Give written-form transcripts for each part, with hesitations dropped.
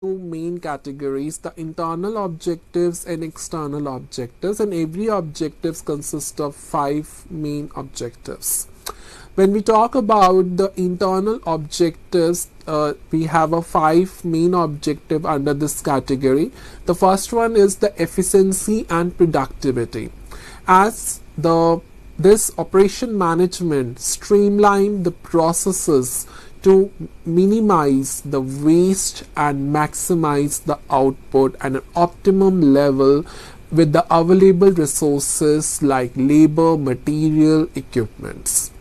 two main categories: the internal objectives and external objectives, and every objectives consist of five main objectives. When we talk about the internal objectives, we have a five main objective under this category. The first one is the efficiency and productivity. As this operation management streamline the processes to minimize the waste and maximize the output at an optimum level with the available resources like labor, material, equipments.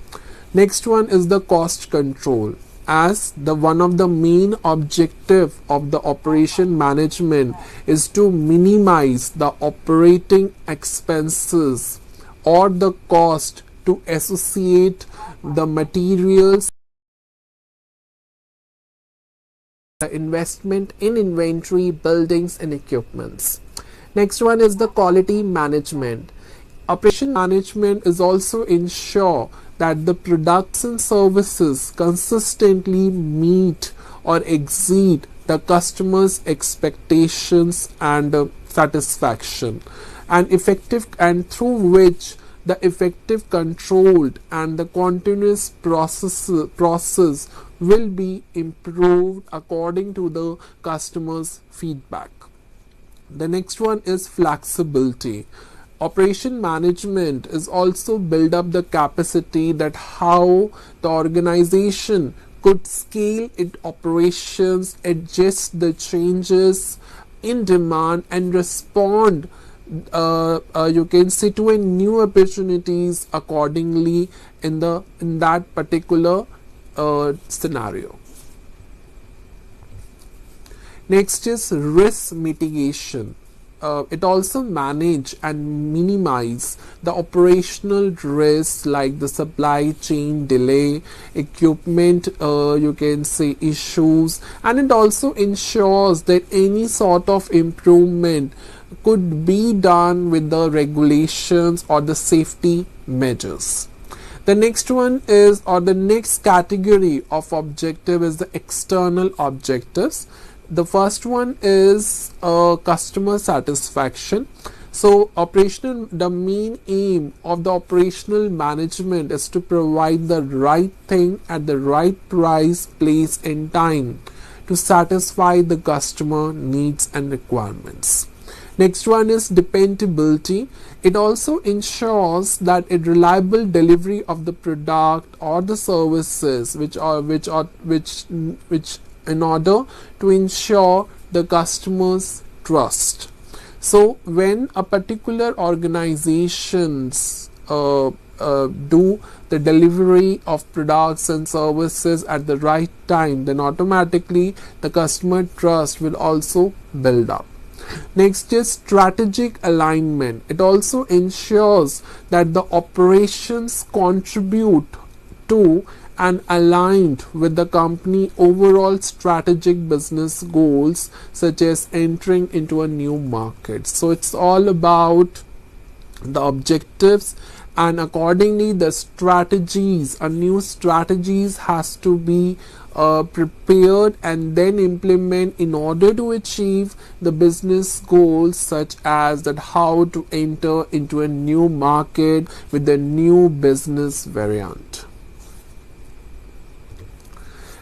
Next one is the cost control, as the one of the main objective of the operation management is to minimize the operating expenses or the cost to associate the materials, the investment in inventory, buildings and equipments. Next one is the quality management. Operation management is also ensure that the products and services consistently meet or exceed the customer's expectations and satisfaction, and effective, and through which the effective controlled and the continuous process will be improved according to the customer's feedback. The next one is flexibility. Operation management is also build up the capacity that how the organization could scale its operations, adjust the changes in demand and respond you can say to a new opportunities accordingly in that particular scenario. Next is risk mitigation. It also manage and minimize the operational risks like the supply chain delay, equipment you can say issues, and it also ensures that any sort of improvement could be done with the regulations or the safety measures. The next one is, or the next category of objective is the external objectives. The first one is customer satisfaction. So the main aim of the operational management is to provide the right thing at the right price, place and time to satisfy the customer needs and requirements. Next one is dependability. It also ensures that a reliable delivery of the product or the services which in order to ensure the customer's trust. So when a particular organizations do the delivery of products and services at the right time, then automatically the customer trust will also build up. Next is strategic alignment. It also ensures that the operations contribute to and aligned with the company overall strategic business goals, such as entering into a new market. So it's all about the objectives, and accordingly the strategies, new strategies has to be prepared and then implement in order to achieve the business goals, such as that how to enter into a new market with a new business variant.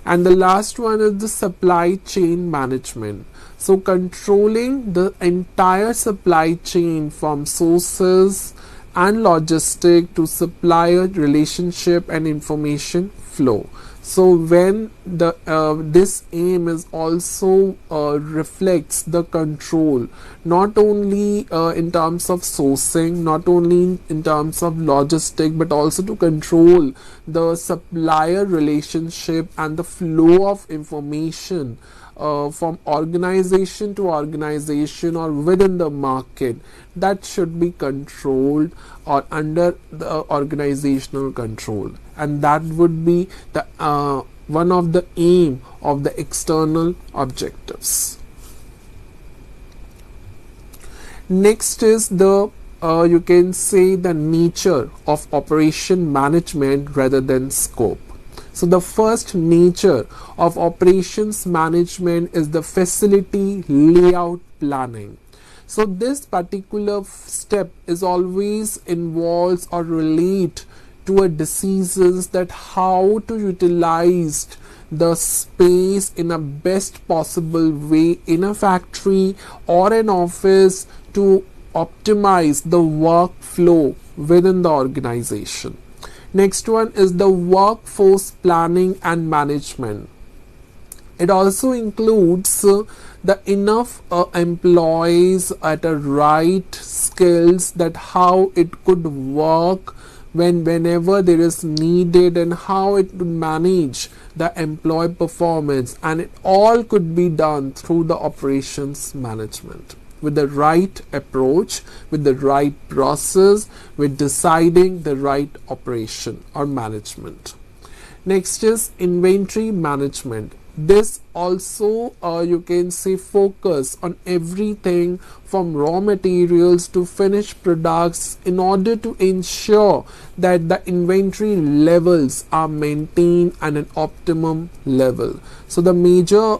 And the last one is the supply chain management. So controlling the entire supply chain from sources and logistic to supplier relationship and information flow. So when this aim is also reflects the control, not only in terms of sourcing, not only in terms of logistic, but also to control the supplier relationship and the flow of information from organization to organization or within the market, that should be controlled or under the organizational control, and that would be the one of the aim of the external objectives. Next is the you can say the nature of operation management rather than scope. So the first nature of operations management is the facility layout planning. So this particular step is always involves or relate to a decisions that how to utilize the space in a best possible way in a factory or an office to optimize the workflow within the organization. Next one is the workforce planning and management. It also includes the enough employees at a right skills that how it could work whenever there is needed and how it would manage the employee performance, and it all could be done through the operations management with the right approach, with the right process, with deciding the right operation or management. Next is inventory management. This also you can say focus on everything from raw materials to finished products in order to ensure that the inventory levels are maintained at an optimum level. So the major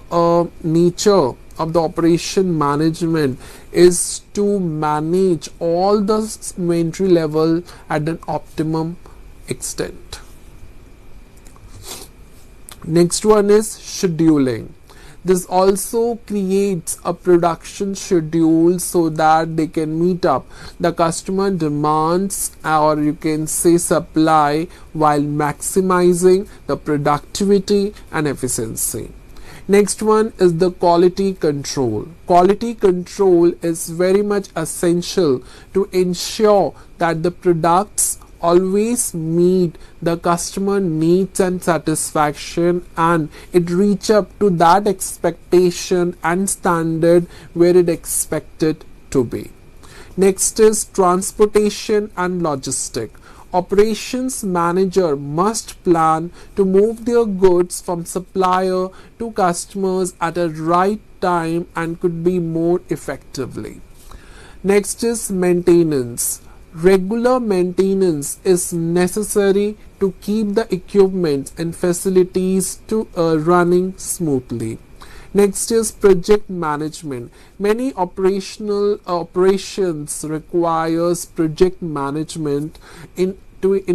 nature of the operation management is to manage all the inventory level at an optimum extent. Next one is scheduling. This also creates a production schedule so that they can meet up the customer demands, or you can say supply, while maximizing the productivity and efficiency. Next one is the quality control. Quality control is very much essential to ensure that the products always meet the customer needs and satisfaction, and it reach up to that expectation and standard where it expected to be. Next is transportation and logistic. Operations manager must plan to move their goods from supplier to customers at a right time and could be more effectively. Next is maintenance. Regular maintenance is necessary to keep the equipment and facilities to running smoothly. Next is project management. Many operations requires project management in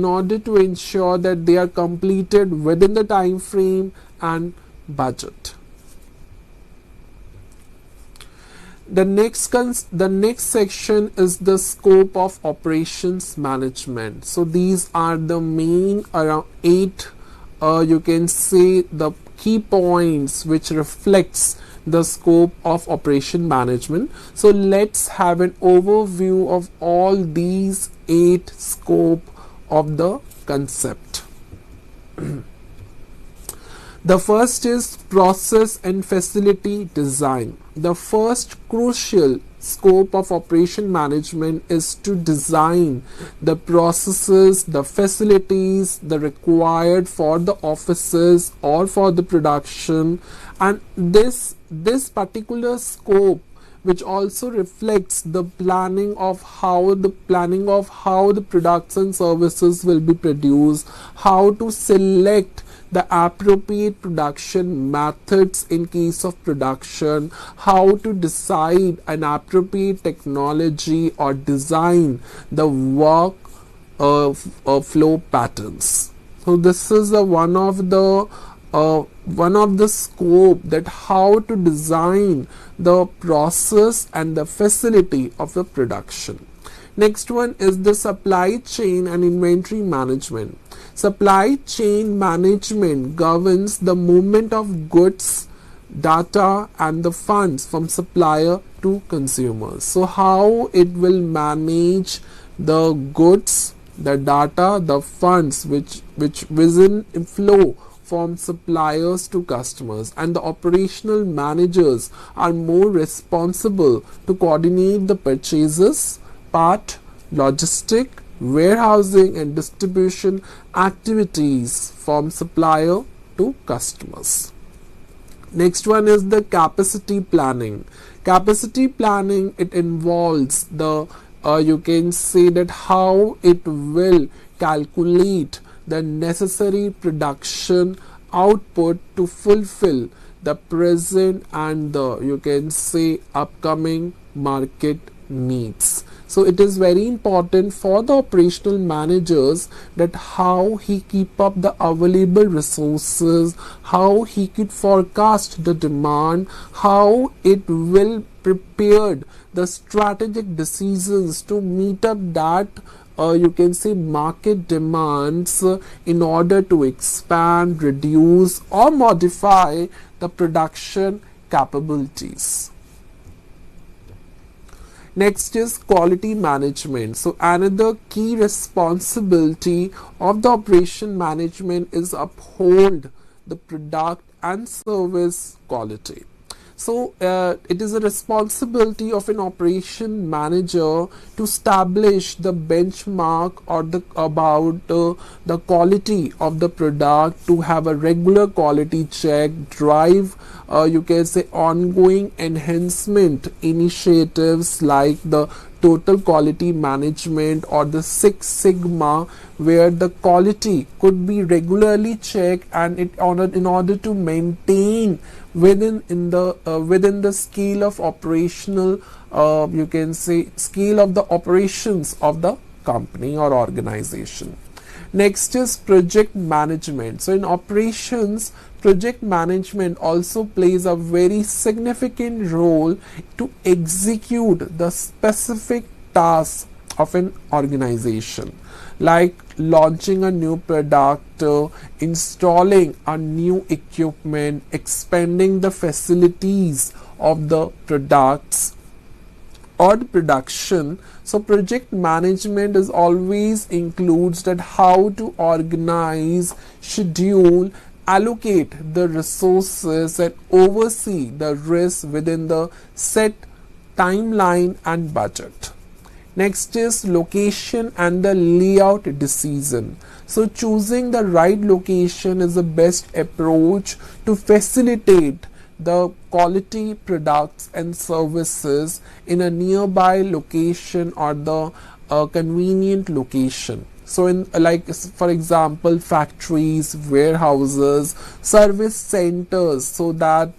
order to ensure that they are completed within the time frame and budget. The next section is the scope of operations management. So these are the main around 8 you can say the key points which reflects the scope of operation management. So let's have an overview of all these 8 scope of the concept. The first is process and facility design. The first crucial scope of operation management is to design the processes, the facilities, the required for the offices or for the production, and this particular scope which also reflects the planning of how the products and services will be produced, how to select the appropriate production methods in case of production, how to decide an appropriate technology or design the work flow patterns. So this is one of the scope that how to design the process and the facility of the production. Next one is the supply chain and inventory management. Supply chain management governs the movement of goods, data and the funds from supplier to consumers. So how it will manage the goods, the data, the funds which within flow from suppliers to customers, and the operational managers are more responsible to coordinate the purchases, part, logistic, warehousing and distribution activities from supplier to customers. Next one is the capacity planning. Capacity planning, it involves the you can say that how it will calculate the necessary production output to fulfill the present and the, you can say, upcoming market needs. So it is very important for the operational managers that how he keep up the available resources, how he could forecast the demand, how it will prepared the strategic decisions to meet up that you can say market demands in order to expand, reduce or modify the production capabilities. Next is quality management. So another key responsibility of the operation management is uphold the product and service quality. So it is a responsibility of an operation manager to establish the benchmark or about the quality of the product, to have a regular quality check, drive you can say ongoing enhancement initiatives like the total quality management or the Six Sigma, where the quality could be regularly checked and in order to maintain within the scale of operational you can say scale of the operations of the company or organization. Next is project management. So in operations, project management also plays a very significant role to execute the specific tasks of an organization, like launching a new product, installing a new equipment, expanding the facilities of the products or the production. So project management is always includes that how to organize, schedule, allocate the resources and oversee the risk within the set timeline and budget. Next is location and the layout decision. So choosing the right location is the best approach to facilitate the quality products and services in a nearby location or the convenient location. So in like for example factories, warehouses, service centers, so that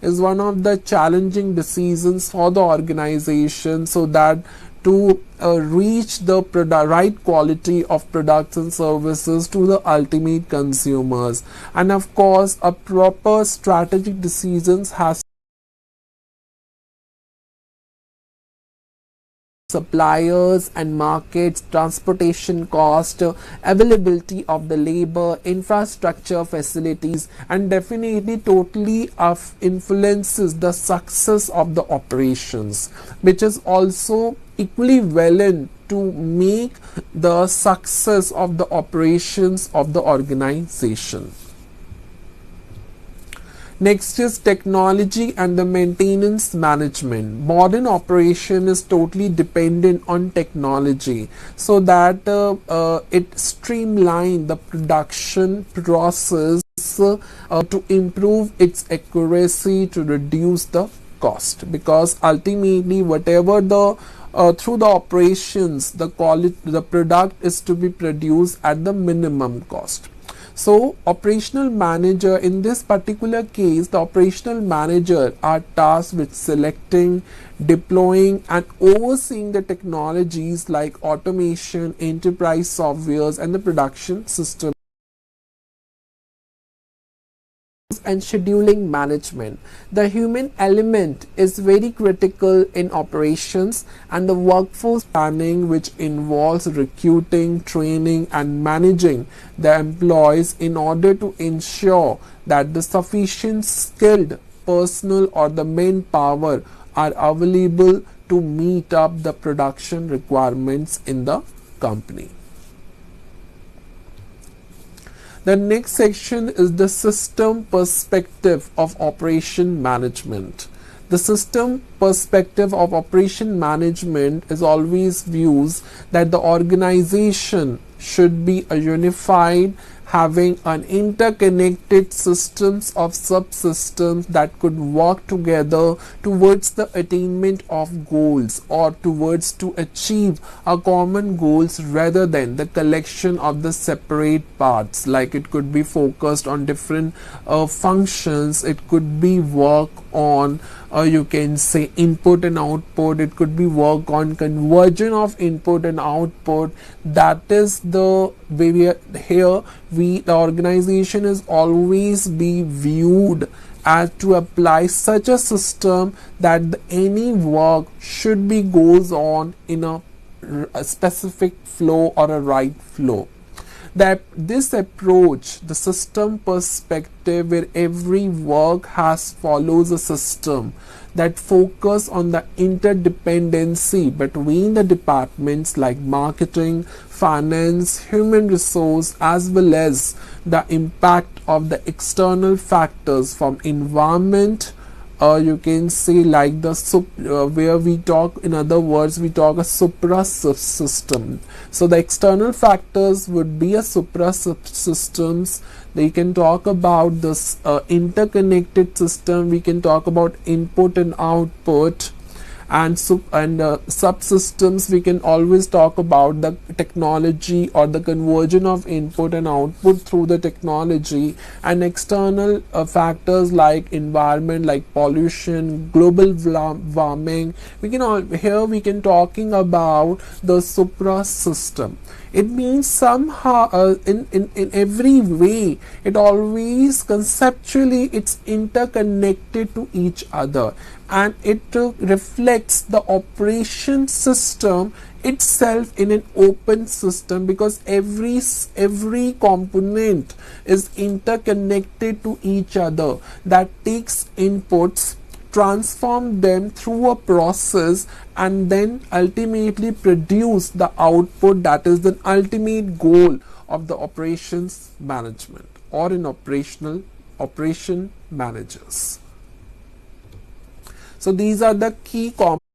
is one of the challenging decisions for the organization, so that to reach the right quality of products and services to the ultimate consumers. And of course a proper strategic decisions has suppliers and markets, transportation cost, availability of the labor, infrastructure, facilities, and definitely totally influences the success of the operations, which is also equivalent to make the success of the operations of the organization. Next is technology and the maintenance management. Modern operation is totally dependent on technology, so that it streamline the production process to improve its accuracy, to reduce the cost, because ultimately whatever the through the operations the quality the product is to be produced at the minimum cost. So operational manager, in this particular case the operational manager are tasked with selecting, deploying and overseeing the technologies like automation, enterprise softwares and the production system and scheduling management. The human element is very critical in operations, and the workforce planning, which involves recruiting, training and managing the employees in order to ensure that the sufficient skilled personnel or the manpower are available to meet up the production requirements in the company. The next section is the system perspective of operation management. The system perspective of operation management is always views that the organization should be a unified, having an interconnected systems of subsystems that could work together towards the attainment of goals or towards to achieve a common goals rather than the collection of the separate parts. Like it could be focused on different functions, it could be work on you can say input and output, it could be work on conversion of input and output. That is the way here we the organization is always be viewed as to apply such a system that any work should be goes on in a specific flow or a right flow. That this approach, the system perspective where every work has follows a system that focus on the interdependency between the departments like marketing, finance, human resource, as well as the impact of the external factors from environment, you can say like the where we talk, in other words we talk a supra system. So the external factors would be a supra systems. They can talk about this interconnected system, we can talk about input and output, and subsystems. We can always talk about the technology or the conversion of input and output through the technology, and external factors like environment, like pollution, global warming. We can all here we can talking about the supra system. It means somehow in every way it always conceptually it's interconnected to each other, and it reflects the operation system itself in an open system, because every component is interconnected to each other, that takes inputs, transform them through a process, and then ultimately produce the output that is the ultimate goal of the operations management or in operation managers. So these are the key components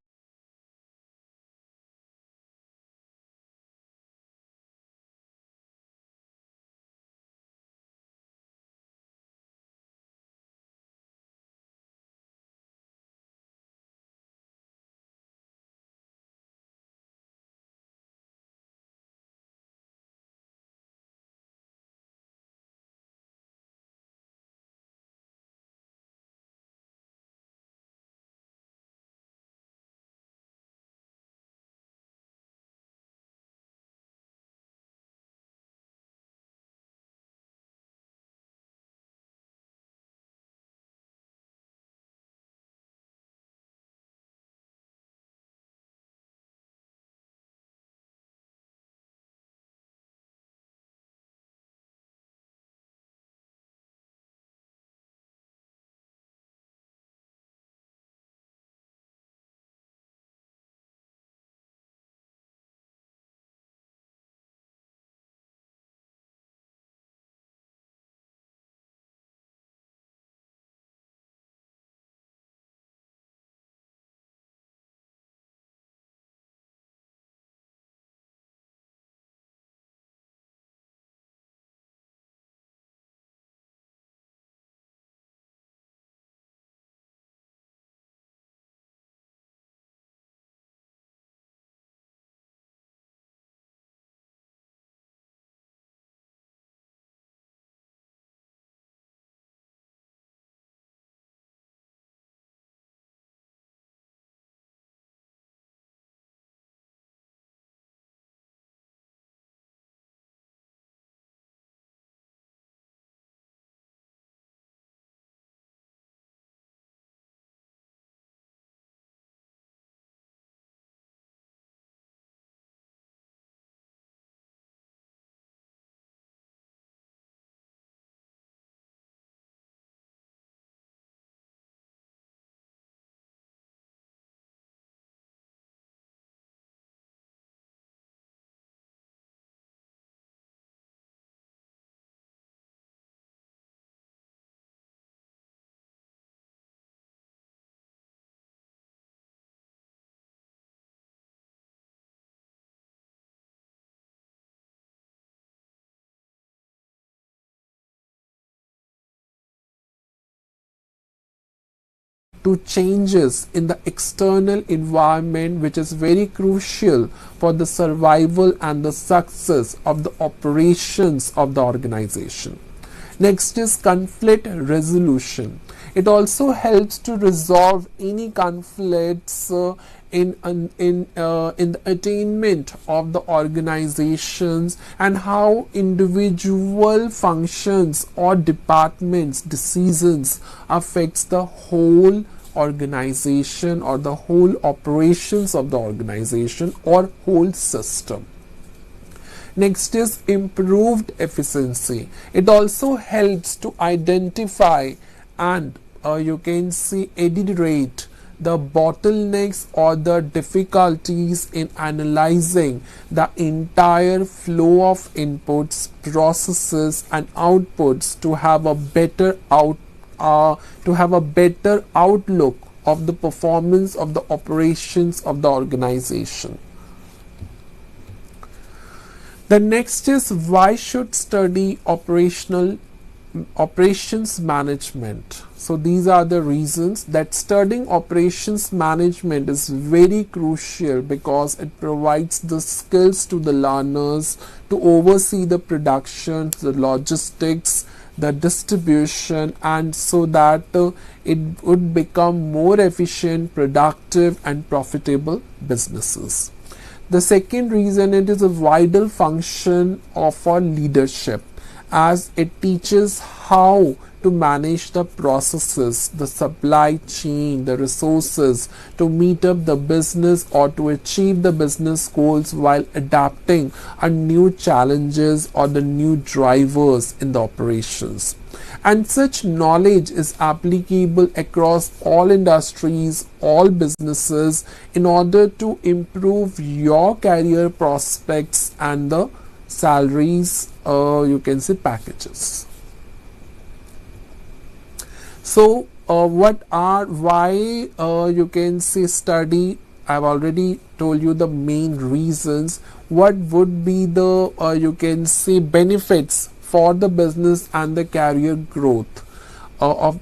to changes in the external environment, which is very crucial for the survival and the success of the operations of the organization. Next is conflict resolution. It also helps to resolve any conflicts in the attainment of the organizations, and how individual functions or departments decisions affects the whole organization or the whole operations of the organization or whole system. Next is improved efficiency. It also helps to identify and you can see eradicate the bottlenecks or the difficulties in analyzing the entire flow of inputs, processes and outputs to have a better outlook of the performance of the operations of the organization. The next is why should study operations management. So these are the reasons that studying operations management is very crucial, because it provides the skills to the learners to oversee the production, the logistics, the distribution, and so that it would become more efficient, productive and profitable businesses. The second reason, it is a vital function of our leadership, as it teaches how to manage the processes, the supply chain, the resources to meet up the business or to achieve the business goals while adapting a new challenges or the new drivers in the operations. And such knowledge is applicable across all industries, all businesses, in order to improve your career prospects and the salaries, you can say packages. So why you can say study? I've already told you the main reasons. What would be the you can say benefits for the business and the career growth of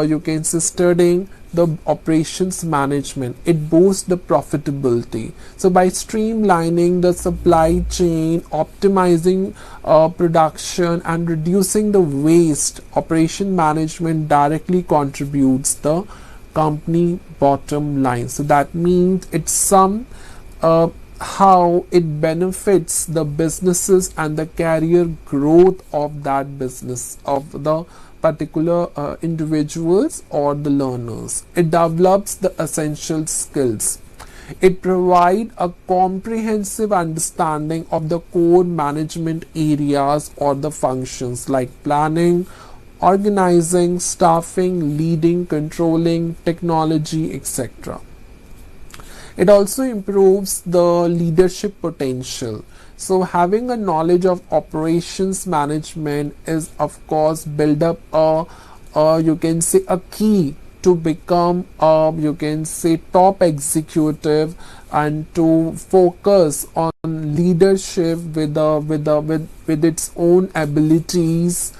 you can say studying the operations management? It boosts the profitability. So by streamlining the supply chain, optimizing production and reducing the waste, operation management directly contributes the company bottom line. So that means it's some how it benefits the businesses and the career growth of that business, of the particular individuals or the learners. It develops the essential skills. It provides a comprehensive understanding of the core management areas or the functions like planning, organizing, staffing, leading, controlling, technology, etc. It also improves the leadership potential. So having a knowledge of operations management is of course build up you can say a key to become you can say top executive and to focus on leadership with its own abilities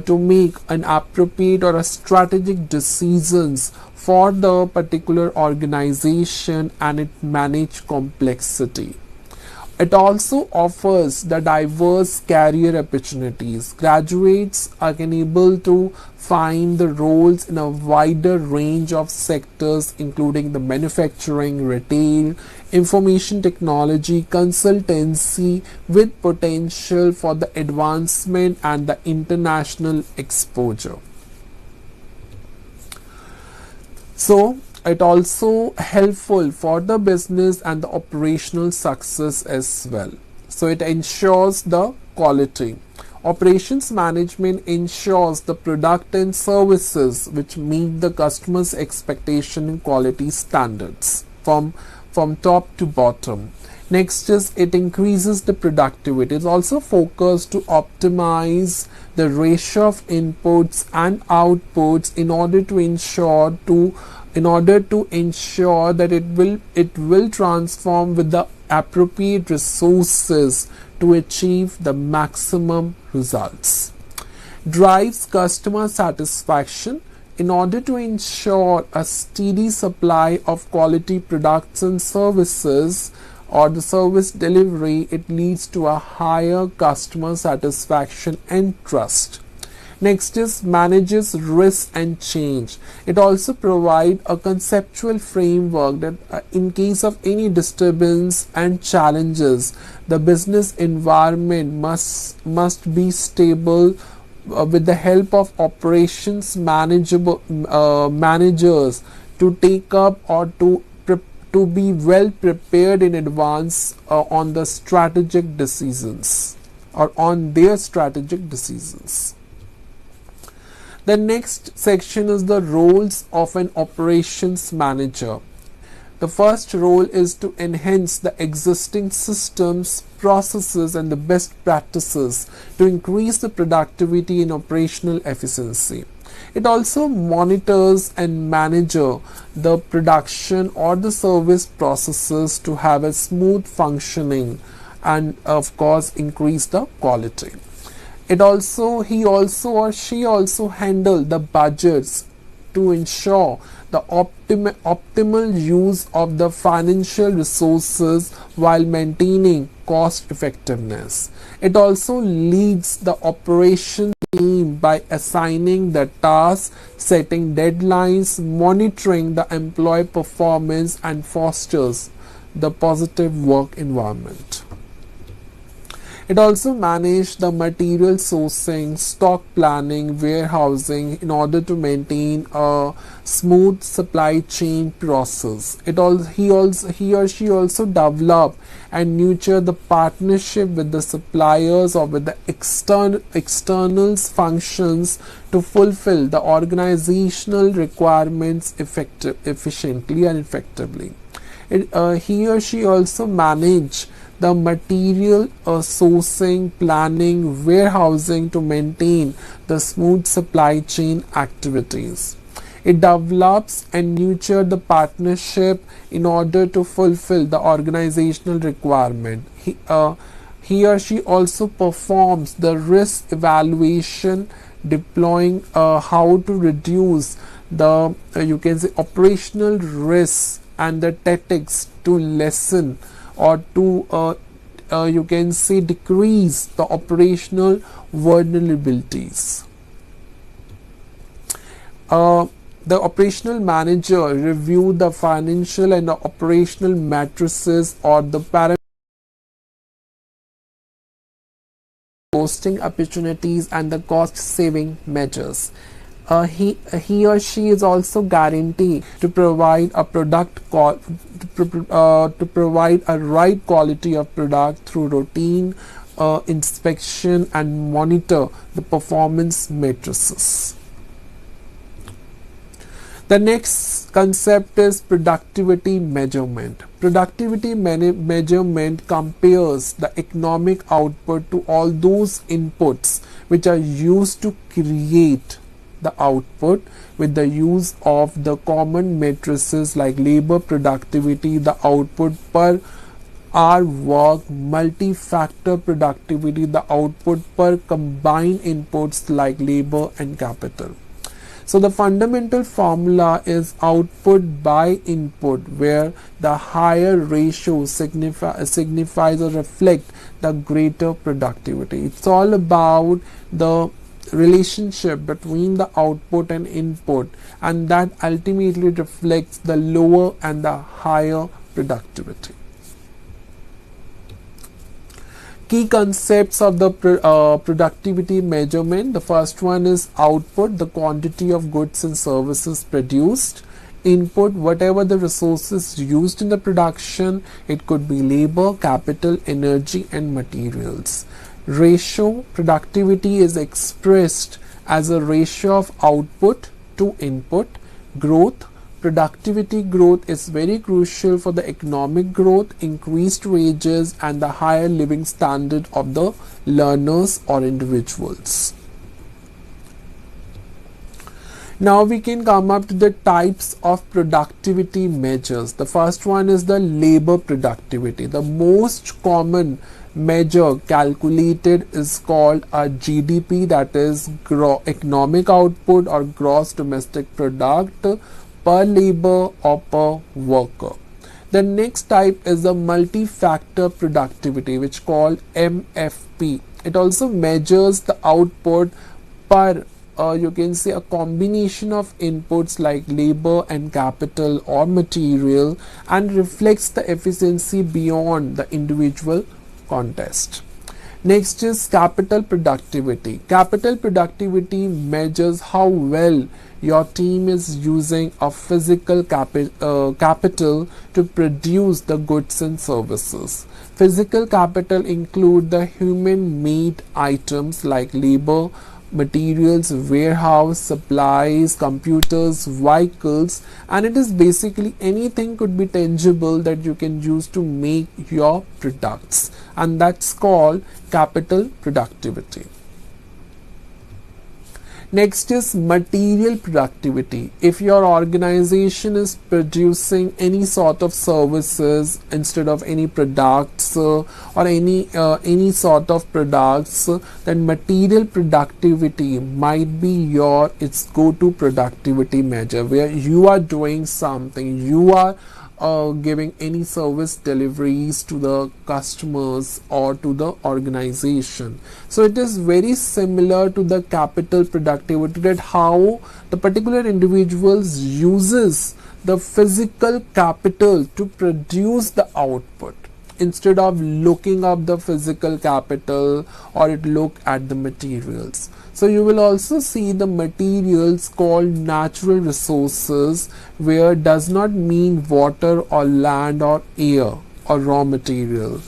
to make an appropriate or a strategic decisions for the particular organization, and it manage complexity. It also offers the diverse career opportunities. Graduates are able to find the roles in a wider range of sectors, including the manufacturing, retail, information technology, consultancy, with potential for the advancement and the international exposure. So it also helpful for the business and the operational success as well. So it ensures the quality. Operations management ensures the product and services which meet the customer's expectation and quality standards from top to bottom. Next is it increases the productivity. It's also focused to optimize the ratio of inputs and outputs in order to ensure that it will transform with the appropriate resources to achieve the maximum results. Drives customer satisfaction in order to ensure a steady supply of quality products and services or the service delivery, it leads to a higher customer satisfaction and trust. Next is manages risk and change. It also provides a conceptual framework that in case of any disturbance and challenges, the business environment must be stable with the help of operations managers to take up or to be well prepared in advance on the strategic decisions or on their strategic decisions. The next section is the roles of an operations manager. The first role is to enhance the existing systems, processes, and the best practices to increase the productivity and operational efficiency. It also monitors and manages the production or the service processes to have a smooth functioning and of course increase the quality. He or she also handle the budgets to ensure the optimal use of the financial resources while maintaining cost effectiveness. It also leads the operation team by assigning the tasks, setting deadlines, monitoring the employee performance, and fosters the positive work environment. It also manages the material sourcing, stock planning, warehousing in order to maintain a smooth supply chain process. He or she also develop and nurture the partnership with the suppliers or with the external functions to fulfill the organizational requirements efficiently and effectively. He or she also manage the material sourcing, planning, warehousing to maintain the smooth supply chain activities. It develops and nurtures the partnership in order to fulfill the organizational requirement. He or she also performs the risk evaluation, deploying how to reduce the operational risks and the tactics to lessen or to decrease the operational vulnerabilities. The operational manager review the financial and the operational matrices or the costing opportunities and the cost saving measures. He or she is also guaranteed to provide a to provide a right quality of product through routine inspection and monitor the performance matrices. The next concept is productivity measurement. Productivity measurement compares the economic output to all those inputs which are used to create the output with the use of the common matrices like labor productivity, the output per hour work, multi-factor productivity, the output per combined inputs like labor and capital. So the fundamental formula is output by input, where the higher ratio signifies or reflect the greater productivity. It's all about the relationship between the output and input, and that ultimately reflects the lower and the higher productivity. Key concepts of the productivity measurement. The first one is output, the quantity of goods and services produced. Input, whatever the resources used in the production. It could be labor, capital, energy, and materials. Ratio, productivity is expressed as a ratio of output to input. Growth, productivity growth is very crucial for the economic growth, increased wages, and the higher living standard of the learners or individuals. Now we can come up to the types of productivity measures. The first one is the labor productivity. The most common measure calculated is called a GDP, that is economic output or gross domestic product per labor or per worker. The next type is the multi-factor productivity, which called MFP. It also measures the output per you can say a combination of inputs like labor and capital or material, and reflects the efficiency beyond the individual context. Next is capital productivity. Capital productivity measures how well your team is using a physical capital to produce the goods and services. Physical capital include the human made items like labor, materials, warehouse, supplies, computers, vehicles, and it is basically anything could be tangible that you can use to make your products, and that's called capital productivity. Next is material productivity. If your organization is producing any sort of services instead of any products or any sort of products, then material productivity might be its go-to productivity measure, where you are doing something, you are giving any service deliveries to the customers or to the organization. So it is very similar to the capital productivity, that how the particular individuals uses the physical capital to produce the output, instead of looking up the physical capital or it look at the materials. So you will also see the materials called natural resources, where does not mean water or land or air or raw material.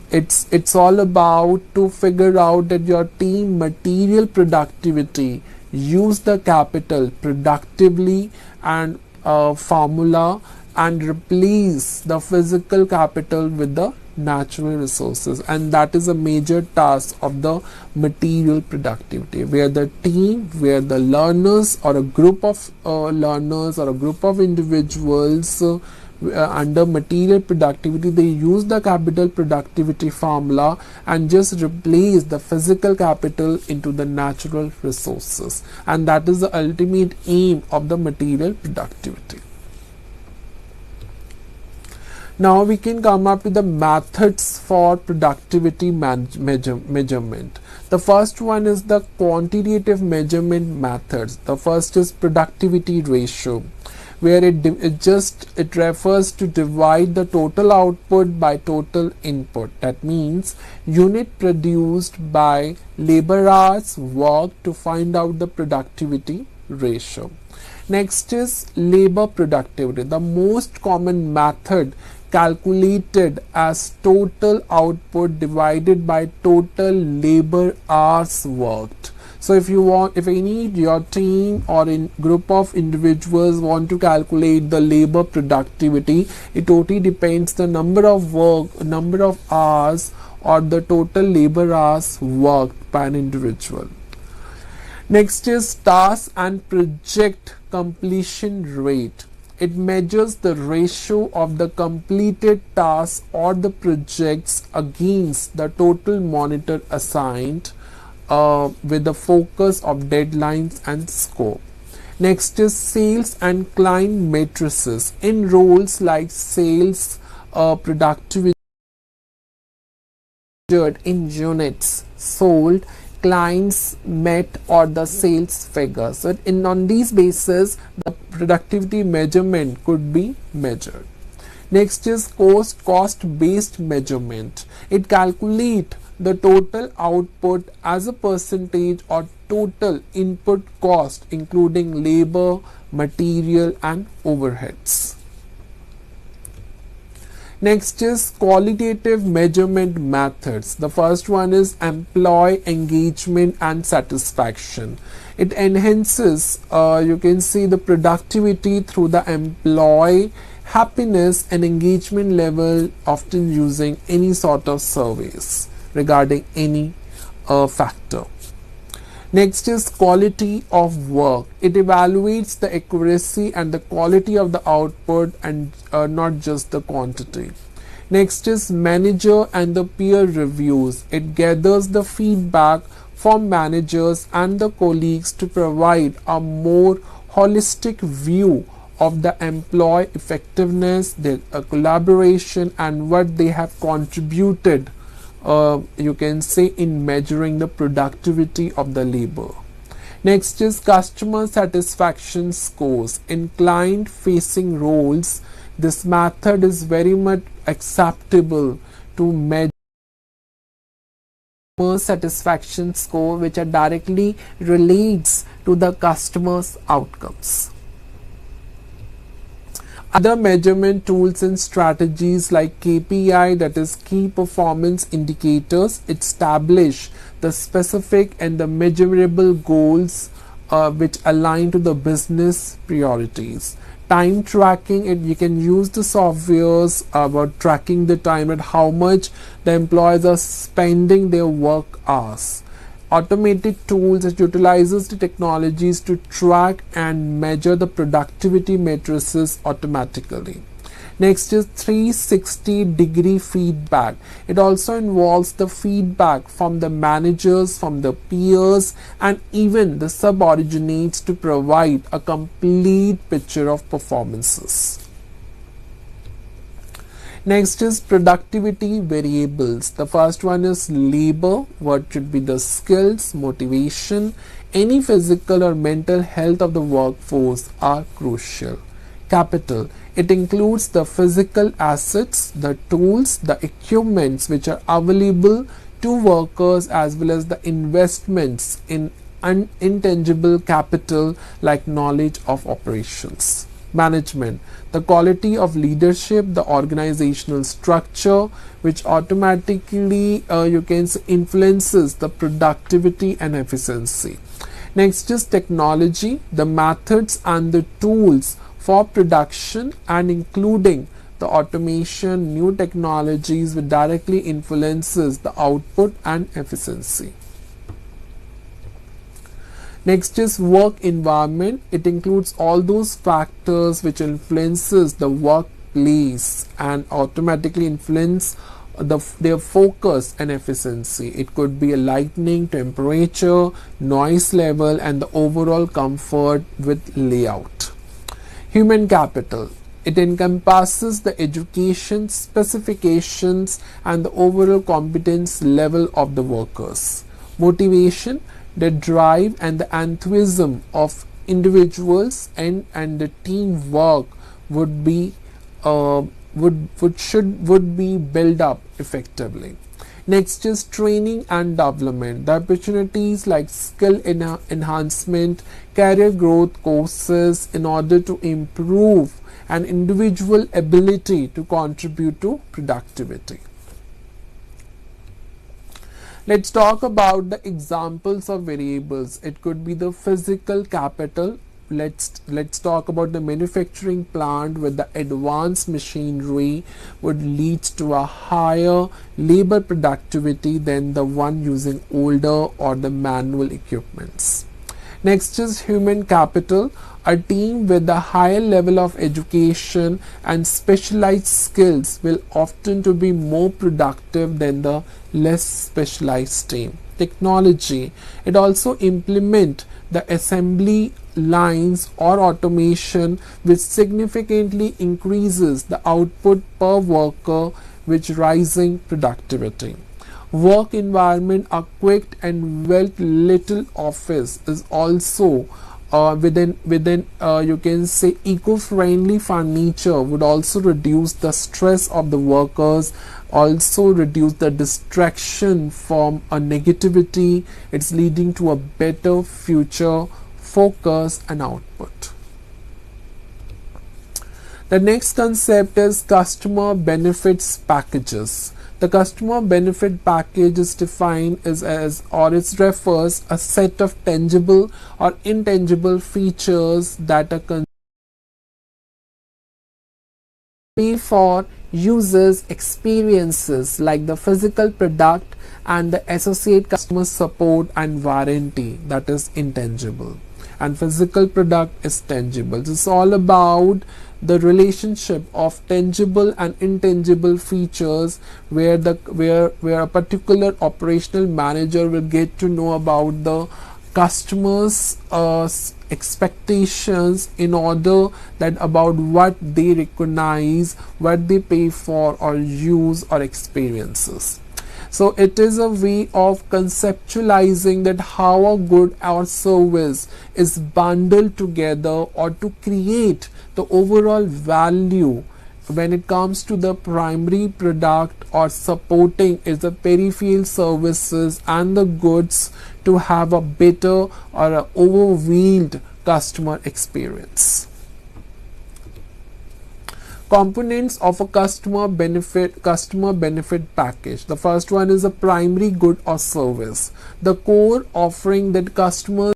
It's all about to figure out that your team material productivity use the capital productively and formula, and replace the physical capital with the natural resources, and that is a major task of the material productivity, where the team, where the learners or a group of learners or a group of individuals under material productivity, they use the capital productivity formula and just replace the physical capital into the natural resources, and that is the ultimate aim of the material productivity. Now we can come up with the methods for productivity measurement. The first one is the quantitative measurement methods. The first is productivity ratio, where it refers to divide the total output by total input. That means unit produced by labor hours worked to find out the productivity ratio. Next is labor productivity. The most common method calculated as total output divided by total labor hours worked. So if your team or in group of individuals want to calculate the labor productivity, it totally depends the number of hours or the total labor hours worked by an individual. Next is task and project completion rate. It measures the ratio of the completed tasks or the projects against the total monitor assigned, with the focus of deadlines and scope. Next is sales and client matrices. In roles like sales, productivity in units sold, clients met, or the sales figure. So on these basis, the productivity measurement could be measured. Next is cost based measurement. It calculates the total output as a percentage or total input cost, including labor, material, and overheads. Next is qualitative measurement methods. The first one is employee engagement and satisfaction. It enhances, you can see, the productivity through the employee happiness and engagement level, often using any sort of surveys regarding any factor. Next is quality of work. It evaluates the accuracy and the quality of the output, and not just the quantity. Next is manager and the peer reviews. It gathers the feedback from managers and the colleagues to provide a more holistic view of the employee effectiveness, their collaboration, and what they have contributed, you can say, in measuring the productivity of the labor. Next is customer satisfaction scores. In client facing roles, this method is very much acceptable to measure customer satisfaction score, which are directly relates to the customer's outcomes. Other measurement tools and strategies like KPI, that is key performance indicators, establish the specific and the measurable goals which align to the business priorities. Time tracking, you can use the softwares about tracking the time and how much the employees are spending their work hours. Automated tools, it utilizes the technologies to track and measure the productivity matrices automatically. Next is 360-degree feedback. It also involves the feedback from the managers, from the peers, and even the subordinates to provide a complete picture of performances. Next is productivity variables. The first one is labor. What should be the skills, motivation, any physical or mental health of the workforce are crucial. Capital. It includes the physical assets, the tools, the equipments which are available to workers, as well as the investments in intangible capital like knowledge of operations. Management. The quality of leadership, the organizational structure, which automatically you can say influences the productivity and efficiency. Next is technology, the methods and the tools for production, and including the automation, new technologies which directly influences the output and efficiency. Next is work environment. It includes all those factors which influences the workplace and automatically influence their focus and efficiency. It could be a lighting, temperature, noise level, and the overall comfort with layout. Human capital. It encompasses the education, specifications, and the overall competence level of the workers. Motivation. The drive and the enthusiasm of individuals and the teamwork would be would be built up effectively. Next is training and development. The opportunities like skill enhancement, career growth courses in order to improve an individual ability to contribute to productivity. Let's talk about the examples of variables. It could be the physical capital. Let's talk about the manufacturing plant with the advanced machinery would lead to a higher labor productivity than the one using older or the manual equipments. Next is human capital. A team with a higher level of education and specialized skills will often to be more productive than the less specialized team. Technology. It also implement the assembly lines or automation which significantly increases the output per worker, which rising productivity. Work environment, a quick and well little office is also within you can say eco-friendly furniture would also reduce the stress of the workers, also reduce the distraction from a negativity. It's leading to a better future focus and output. The next concept is customer benefits packages. The customer benefit package is defined as it refers a set of tangible or intangible features that are pay for users' experiences like the physical product and the associate customer support and warranty, that is intangible, and physical product is tangible. It's all about the relationship of tangible and intangible features, where a particular operational manager will get to know about the customers expectations, in order that about what they recognize, what they pay for or use or experiences. So it is a way of conceptualizing that how a good or service is bundled together, or to create the overall value when it comes to the primary product, or supporting is the peripheral services and the goods to have a better or a overwhelmed customer experience. Components of a customer benefit package. The first one is a primary good or service. The core offering that customers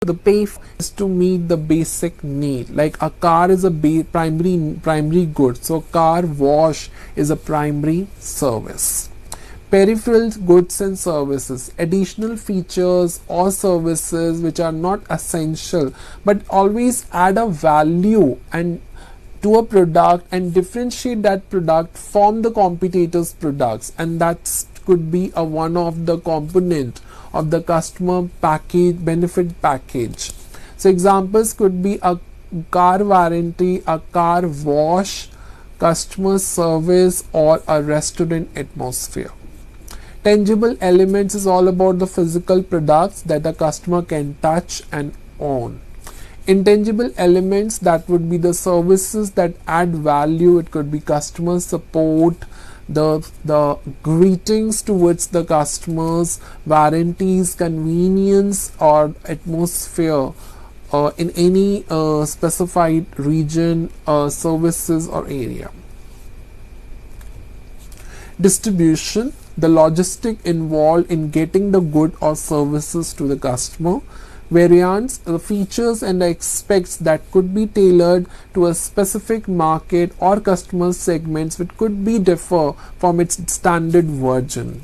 the pay is to meet the basic need. Like a car is a primary good, so car wash is a primary service. Peripheral goods and services, additional features or services which are not essential but always add a value and to a product and differentiate that product from the competitors' products, and that could be a one of the component of the customer package benefit package. So examples could be a car warranty, a car wash, customer service, or a restaurant atmosphere. Tangible elements is all about the physical products that the customer can touch and own. Intangible elements, that would be the services that add value. It could be customer support, the greetings towards the customers, warranties, convenience or atmosphere in any specified region, services or area. Distribution, the logistic involved in getting the good or services to the customer. Variants, the features and the aspects that could be tailored to a specific market or customer segments, which could be differ from its standard version.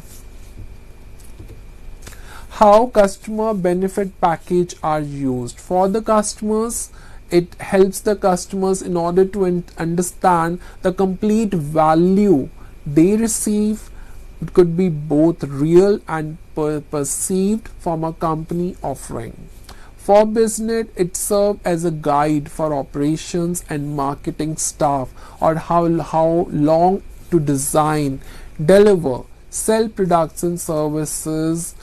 How customer benefit package are used for the customers. It helps the customers in order to understand the complete value they receive. It could be both real and perceived from a company offering. For business, it serves as a guide for operations and marketing staff on how long to design, deliver, sell products and services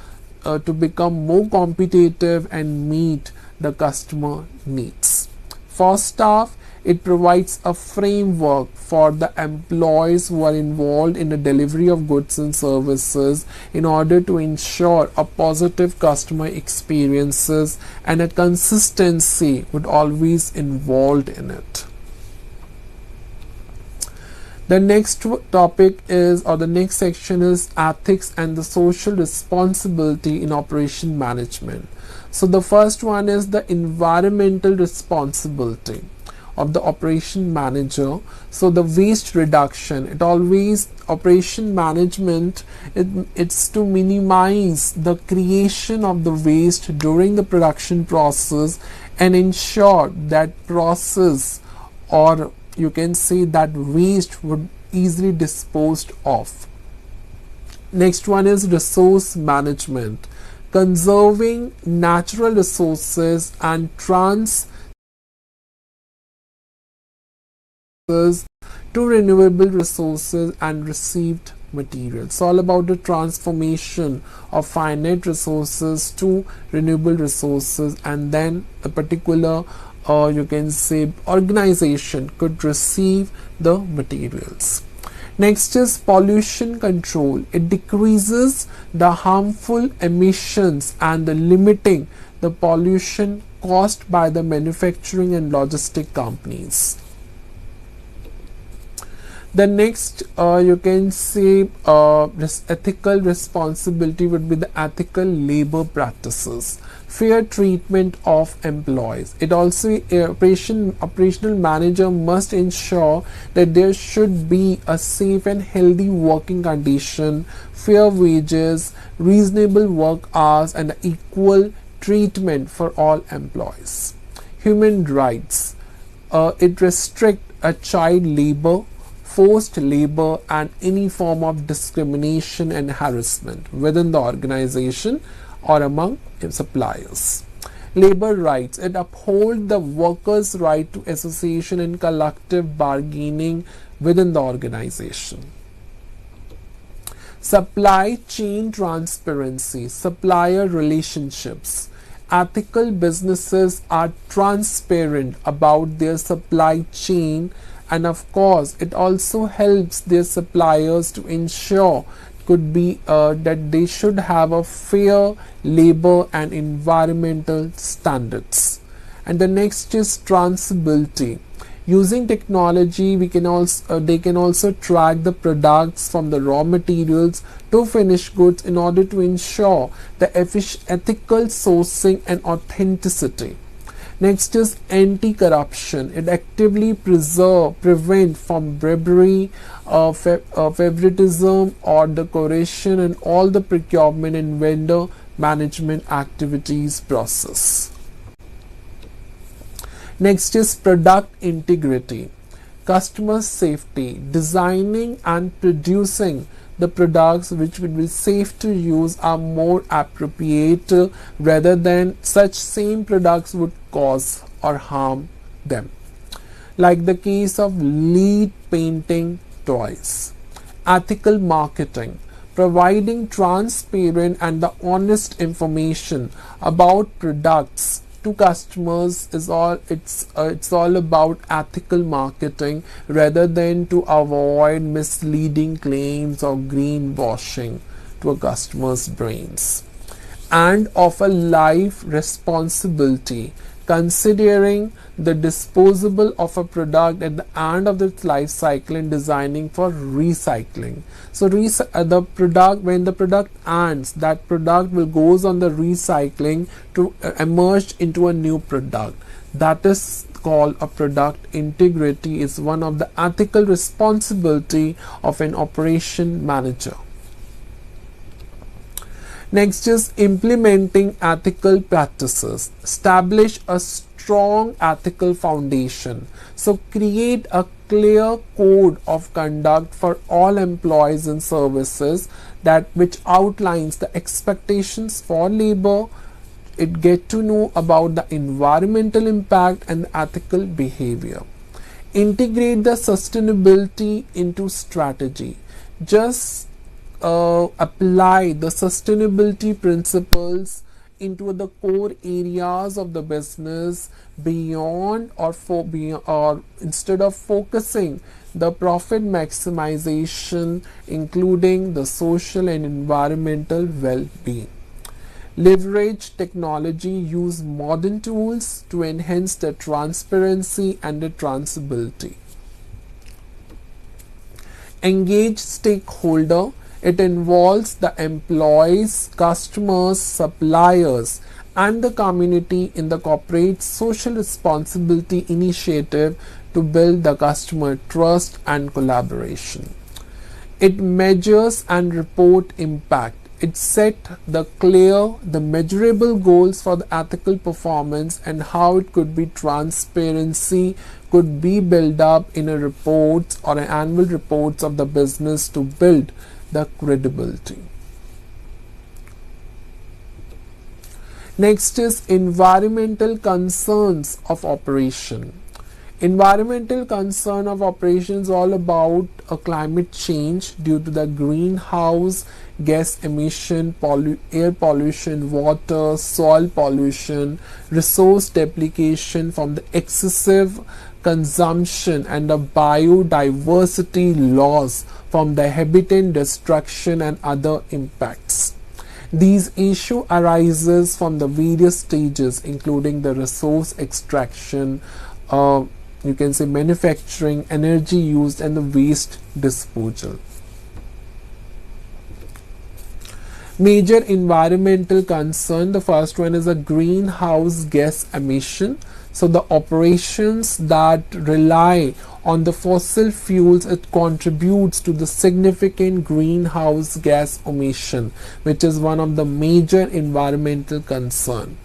to become more competitive and meet the customer needs. For staff, it provides a framework for the employees who are involved in the delivery of goods and services in order to ensure a positive customer experiences and a consistency would always involved in it. The next topic is, or the next section is, ethics and the social responsibility in operation management. So the first one is the environmental responsibility of the operation manager. So the waste reduction, it always operation management, it's to minimize the creation of the waste during the production process and ensure that process, or you can say that waste, would easily disposed of. Next one is resource management, conserving natural resources and to renewable resources and received materials. It's all about the transformation of finite resources to renewable resources, and then a particular you can say organization could receive the materials. Next is pollution control. It decreases the harmful emissions and the limiting the pollution caused by the manufacturing and logistic companies. The next you can say ethical responsibility would be the ethical labor practices, fair treatment of employees. It also operational manager must ensure that there should be a safe and healthy working condition, fair wages, reasonable work hours, and equal treatment for all employees. Human rights. It restricts a child labor, forced labor, and any form of discrimination and harassment within the organization or among suppliers. Labor rights. It upholds the workers' right to association and collective bargaining within the organization. Supply chain transparency, supplier relationships. Ethical businesses are transparent about their supply chain, and of course it also helps their suppliers to ensure that they should have a fair labor and environmental standards. And the next is traceability. Using technology, they can also track the products from the raw materials to finished goods in order to ensure the ethical sourcing and authenticity. Next is anti-corruption. It actively prevent from bribery, favoritism, or the coercion in all the procurement and vendor management activities process. Next is product integrity, customer safety, designing and producing the products which will be safe to use are more appropriate rather than such same products would cause or harm them. Like the case of lead painting toys. Ethical marketing, providing transparent and the honest information about products to customers is all it's all about ethical marketing rather than to avoid misleading claims or greenwashing to a customer's brains. And of a life responsibility, considering the disposable of a product at the end of its life cycle and designing for recycling. So the product, when the product ends, that product will goes on the recycling to emerge into a new product. That is called a product integrity, is one of the ethical responsibility of an operation manager. Next is implementing ethical practices. Establish a strong ethical foundation. So create a clear code of conduct for all employees and services which outlines the expectations for labor. It get to know about the environmental impact and the ethical behavior. Integrate the sustainability into strategy. Just apply the sustainability principles into the core areas of the business beyond or instead of focusing the profit maximization, including the social and environmental well-being. Leverage technology, use modern tools to enhance the transparency and the traceability. Engage stakeholder. It involves the employees, customers, suppliers, and the community in the corporate social responsibility initiative to build the customer trust and collaboration. It measures and report impact. It set the measurable goals for the ethical performance and how it could be transparency could be built up in a reports or an annual reports of the business to build the credibility. Next is environmental concerns of operation. Environmental concern of operations all about a climate change due to the greenhouse gas emission, air pollution, water, soil pollution, resource depletion from the excessive consumption, and the biodiversity loss from the habitat destruction and other impacts. These issue arises from the various stages, including the resource extraction, you can say manufacturing, energy used, and the waste disposal. Major environmental concern. The first one is a greenhouse gas emission. So the operations that rely on the fossil fuels, it contributes to the significant greenhouse gas emission, which is one of the major environmental concern.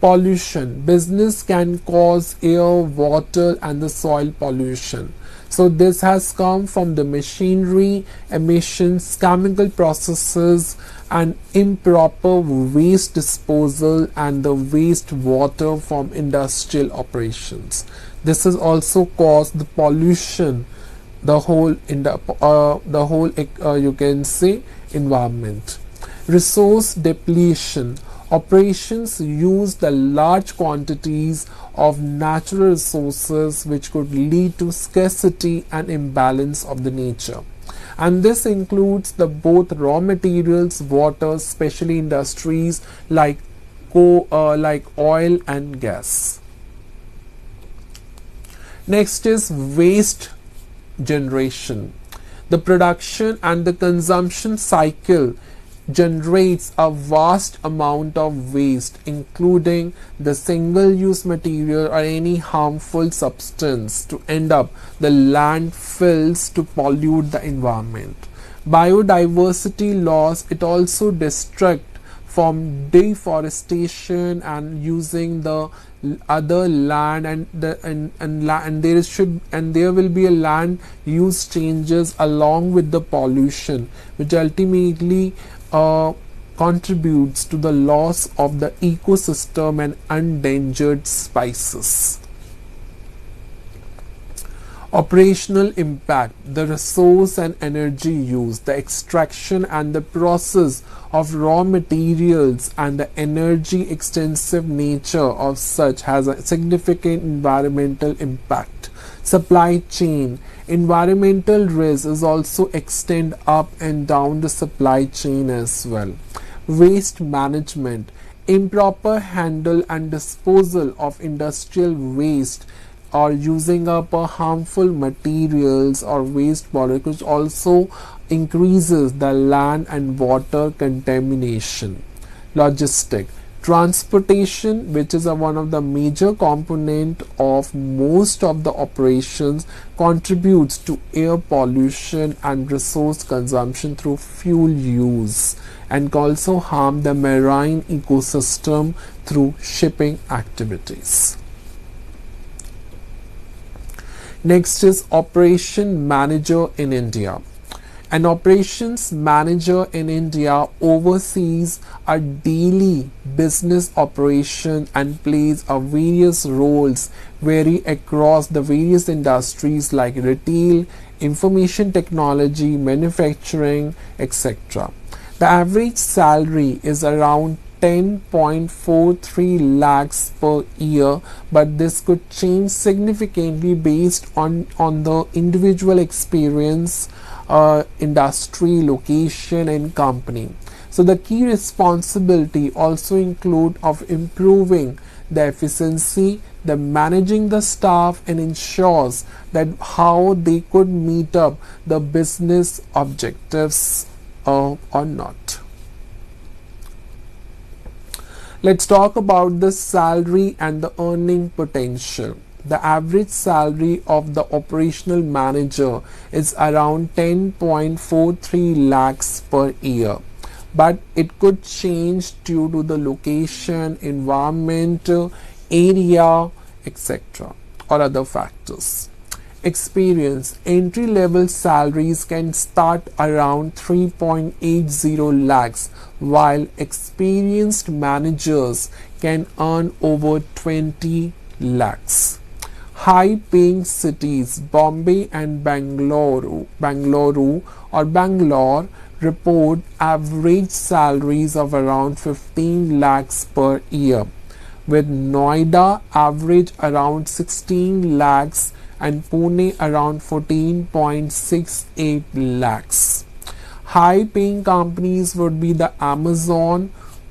Pollution. Business can cause air, water, and the soil pollution. So this has come from the machinery, emissions, chemical processes, and improper waste disposal and the waste water from industrial operations. This has also caused the pollution, the whole you can say environment. Resource depletion. Operations use the large quantities of natural resources which could lead to scarcity and imbalance of the nature. And this includes the both raw materials, water, especially industries like oil and gas. Next is waste generation. The production and the consumption cycle generates a vast amount of waste, including the single-use material or any harmful substance, to end up the landfills to pollute the environment. Biodiversity loss. It also destruct from deforestation and using the other land, and there will be a land use changes along with the pollution, which ultimately contributes to the loss of the ecosystem and endangered species. Operational impact. The resource and energy use, the extraction and the process of raw materials, and the energy extensive nature of such has a significant environmental impact. Supply chain. Environmental risk is also extend up and down the supply chain as well. Waste management. Improper handle and disposal of industrial waste or using up harmful materials or waste products, which also increases the land and water contamination. Logistic. Transportation, which is one of the major component of most of the operations, contributes to air pollution and resource consumption through fuel use, and also harm the marine ecosystem through shipping activities. Next is operation manager in India. An operations manager in India oversees a daily business operation and plays a various roles vary across the various industries like retail, information technology, manufacturing, etc. The average salary is around 10.43 lakhs per year, but this could change significantly based on the individual experience, industry, location, and company. So the key responsibility also include of improving the efficiency, the managing the staff, and ensures that how they could meet up the business objectives or not. Let's talk about the salary and the earning potential. The average salary of the operational manager is around 10.43 lakhs per year, but it could change due to the location, environment, area, etc., or other factors. Experience. Entry level salaries can start around 3.80 lakhs, while experienced managers can earn over 20 lakhs. High paying cities Bombay and Bangalore report average salaries of around 15 lakhs per year, with Noida average around 16 lakhs and Pune around 14.68 lakhs. High paying companies would be the Amazon,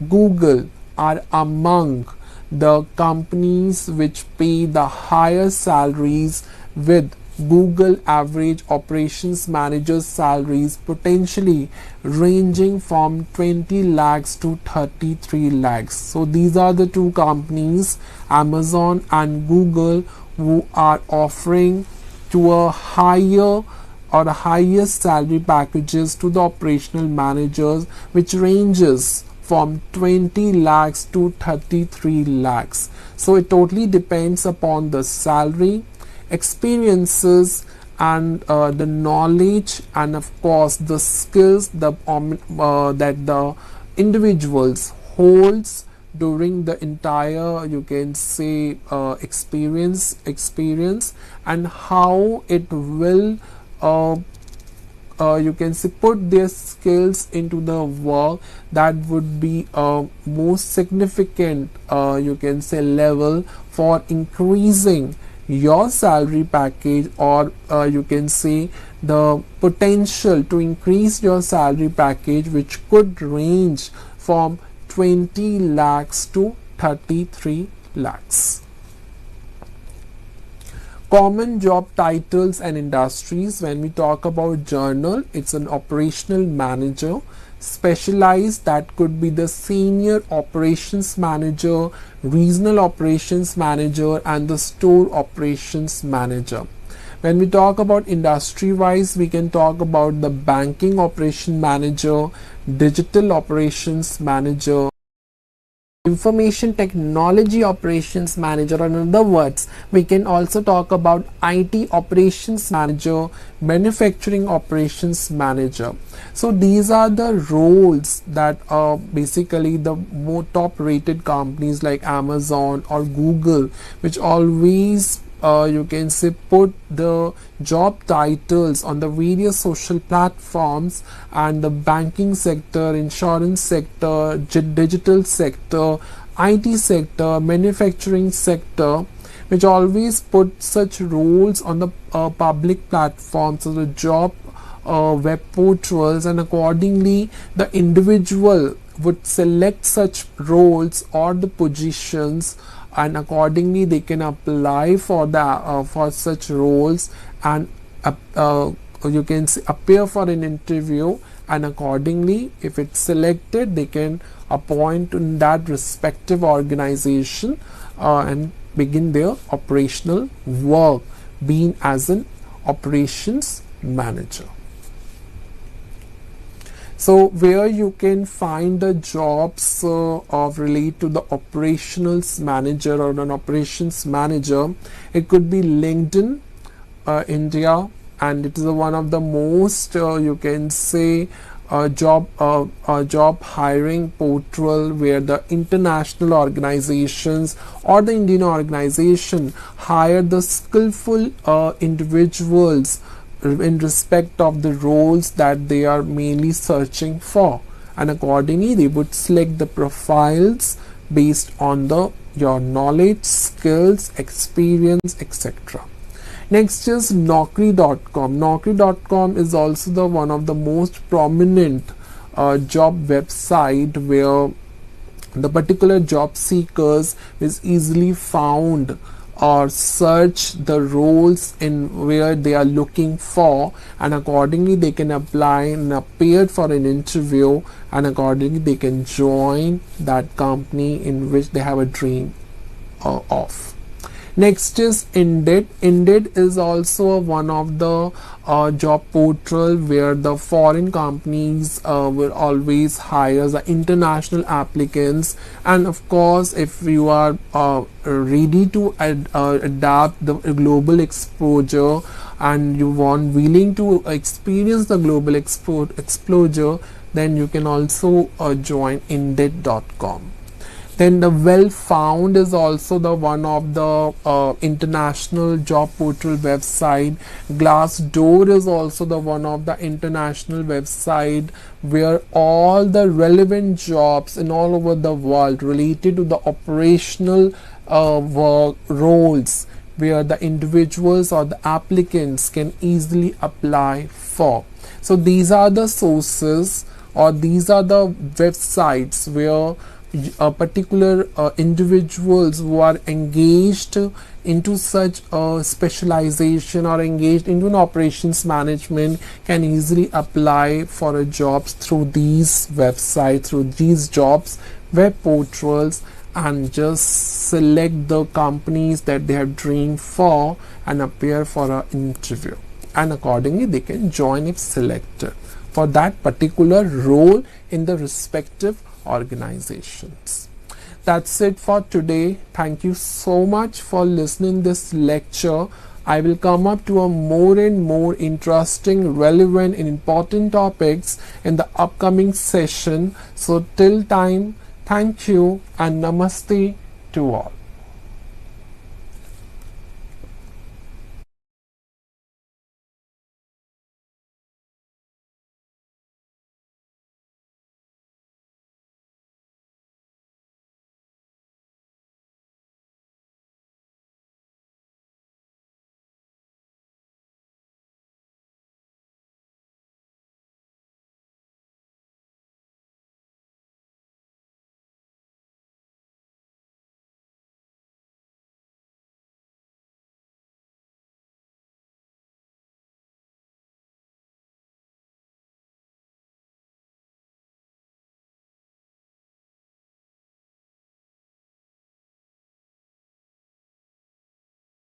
Google are among the companies which pay the higher salaries, with Google average operations managers salaries potentially ranging from 20 lakhs to 33 lakhs. So these are the two companies, Amazon and Google, who are offering to a higher or the highest salary packages to the operational managers, which ranges from 20 lakhs to 33 lakhs. So it totally depends upon the salary, experiences, and the knowledge, and of course the skills that the individuals holds during the entire, you can say, experience, and how it will you can say put their skills into the work. That would be a most significant, you can say, level for increasing your salary package, or you can say the potential to increase your salary package, which could range from 20 lakhs to 33 lakhs. Common job titles and industries. When we talk about journal, it's an operational manager. Specialized, that could be the senior operations manager, regional operations manager, and the store operations manager. When we talk about industry wise, we can talk about the banking operation manager, digital operations manager, information technology operations manager, or in other words, we can also talk about IT operations manager, manufacturing operations manager. So these are the roles that are basically the more top rated companies like Amazon or Google, which always you can say put the job titles on the various social platforms, and the banking sector, insurance sector, digital sector, IT sector, manufacturing sector, which always put such roles on the public platforms, so the job web portals, and accordingly the individual would select such roles or the positions, and accordingly they can apply for the for such roles, and you can say appear for an interview, and accordingly if it's selected they can appoint in that respective organization and begin their operational work, being as an operations manager. So where you can find the jobs of relate to the operations manager or an operations manager, it could be LinkedIn India, and it is one of the most you can say job hiring portal, where the international organizations or the Indian organization hire the skillful individuals in respect of the roles that they are mainly searching for, and accordingly they would select the profiles based on the your knowledge, skills, experience, etc. Next is Naukri.com. Naukri.com is also the one of the most prominent job website, where the particular job seekers is easily found or search the roles in where they are looking for, and accordingly they can apply and appear for an interview, and accordingly they can join that company in which they have a dream of. Next is Indeed. Indeed is also one of the job portal where the foreign companies will always hire the international applicants, and of course if you are ready to adapt the global exposure and you want willing to experience the global exposure, then you can also join Indeed.com. Then the Well Found is also the one of the international job portal website. Glassdoor is also the one of the international website where all the relevant jobs in all over the world related to the operational work roles, where the individuals or the applicants can easily apply for. So these are the sources, or these are the websites where particular individuals who are engaged into such a specialization or engaged into an operations management can easily apply for a jobs through these websites, through these jobs web portals, and just select the companies that they have dreamed for and appear for an interview, and accordingly they can join if selected for that particular role in the respective organizations. That's it for today. Thank you so much for listening this lecture. I will come up to a more and more interesting, relevant and important topics in the upcoming session. So till time, thank you and namaste to all.